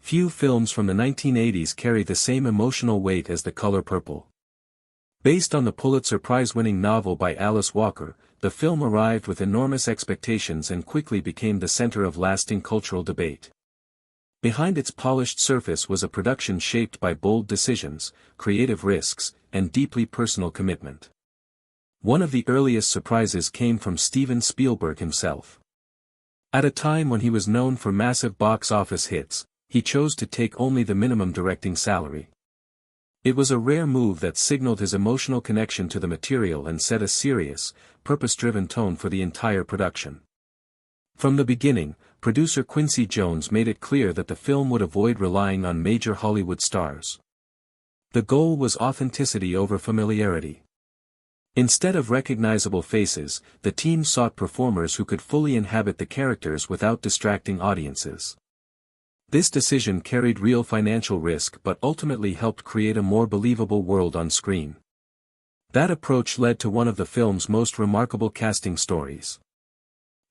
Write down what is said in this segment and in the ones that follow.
Few films from the 1980s carry the same emotional weight as The Color Purple. Based on the Pulitzer Prize-winning novel by Alice Walker, the film arrived with enormous expectations and quickly became the center of lasting cultural debate. Behind its polished surface was a production shaped by bold decisions, creative risks, and deeply personal commitment. One of the earliest surprises came from Steven Spielberg himself. At a time when he was known for massive box office hits, he chose to take only the minimum directing salary. It was a rare move that signaled his emotional connection to the material and set a serious, purpose-driven tone for the entire production. From the beginning, producer Quincy Jones made it clear that the film would avoid relying on major Hollywood stars. The goal was authenticity over familiarity. Instead of recognizable faces, the team sought performers who could fully inhabit the characters without distracting audiences. This decision carried real financial risk but ultimately helped create a more believable world on screen. That approach led to one of the film's most remarkable casting stories.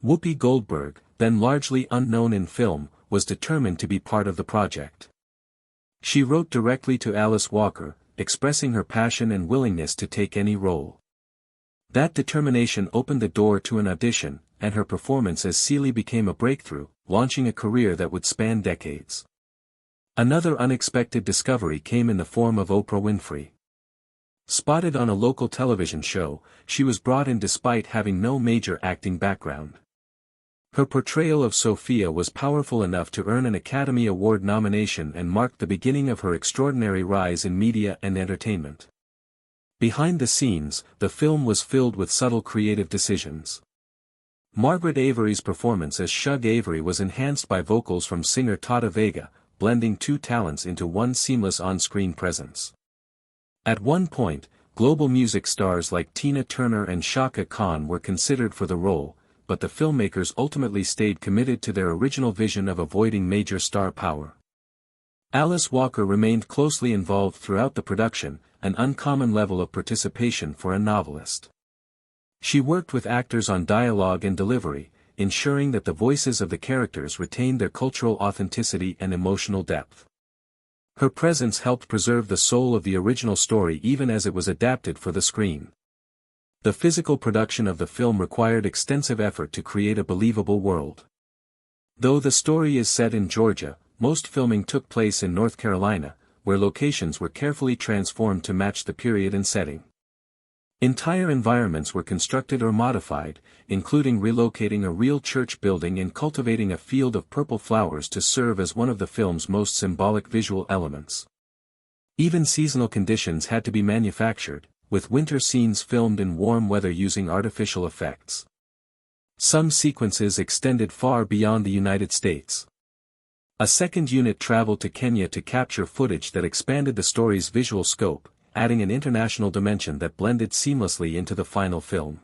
Whoopi Goldberg, then largely unknown in film, was determined to be part of the project. She wrote directly to Alice Walker, expressing her passion and willingness to take any role. That determination opened the door to an audition, and her performance as Celie became a breakthrough, launching a career that would span decades. Another unexpected discovery came in the form of Oprah Winfrey. Spotted on a local television show, she was brought in despite having no major acting background. Her portrayal of Sophia was powerful enough to earn an Academy Award nomination and marked the beginning of her extraordinary rise in media and entertainment. Behind the scenes, the film was filled with subtle creative decisions. Margaret Avery's performance as Shug Avery was enhanced by vocals from singer Tata Vega, blending two talents into one seamless on-screen presence. At one point, global music stars like Tina Turner and Chaka Khan were considered for the role, but the filmmakers ultimately stayed committed to their original vision of avoiding major star power. Alice Walker remained closely involved throughout the production, an uncommon level of participation for a novelist. She worked with actors on dialogue and delivery, ensuring that the voices of the characters retained their cultural authenticity and emotional depth. Her presence helped preserve the soul of the original story even as it was adapted for the screen. The physical production of the film required extensive effort to create a believable world. Though the story is set in Georgia, most filming took place in North Carolina, where locations were carefully transformed to match the period and setting. Entire environments were constructed or modified, including relocating a real church building and cultivating a field of purple flowers to serve as one of the film's most symbolic visual elements. Even seasonal conditions had to be manufactured, with winter scenes filmed in warm weather using artificial effects. Some sequences extended far beyond the United States. A second unit traveled to Kenya to capture footage that expanded the story's visual scope, adding an international dimension that blended seamlessly into the final film.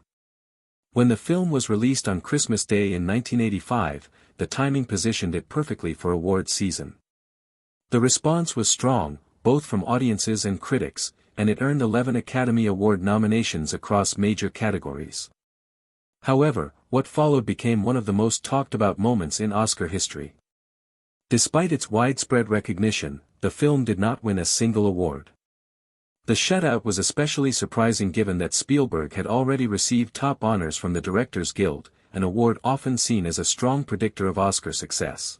When the film was released on Christmas Day in 1985, the timing positioned it perfectly for awards season. The response was strong, both from audiences and critics, and it earned 11 Academy Award nominations across major categories. However, what followed became one of the most talked about moments in Oscar history. Despite its widespread recognition, the film did not win a single award. The shutout was especially surprising given that Spielberg had already received top honors from the Directors Guild, an award often seen as a strong predictor of Oscar success.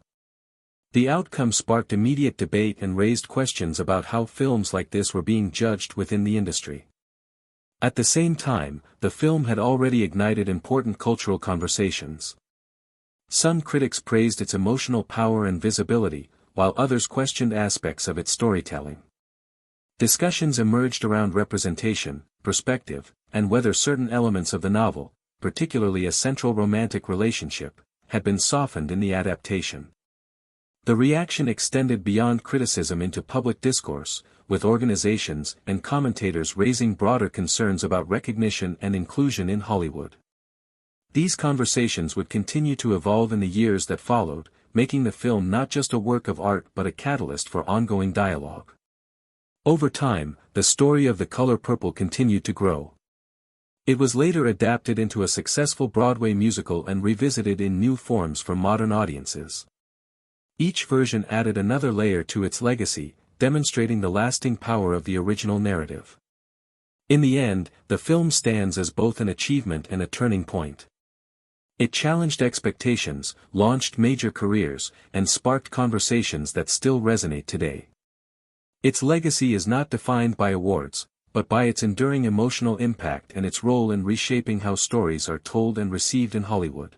The outcome sparked immediate debate and raised questions about how films like this were being judged within the industry. At the same time, the film had already ignited important cultural conversations. Some critics praised its emotional power and visibility, while others questioned aspects of its storytelling. Discussions emerged around representation, perspective, and whether certain elements of the novel, particularly a central romantic relationship, had been softened in the adaptation. The reaction extended beyond criticism into public discourse, with organizations and commentators raising broader concerns about recognition and inclusion in Hollywood. These conversations would continue to evolve in the years that followed, making the film not just a work of art but a catalyst for ongoing dialogue. Over time, the story of The Color Purple continued to grow. It was later adapted into a successful Broadway musical and revisited in new forms for modern audiences. Each version added another layer to its legacy, demonstrating the lasting power of the original narrative. In the end, the film stands as both an achievement and a turning point. It challenged expectations, launched major careers, and sparked conversations that still resonate today. Its legacy is not defined by awards, but by its enduring emotional impact and its role in reshaping how stories are told and received in Hollywood.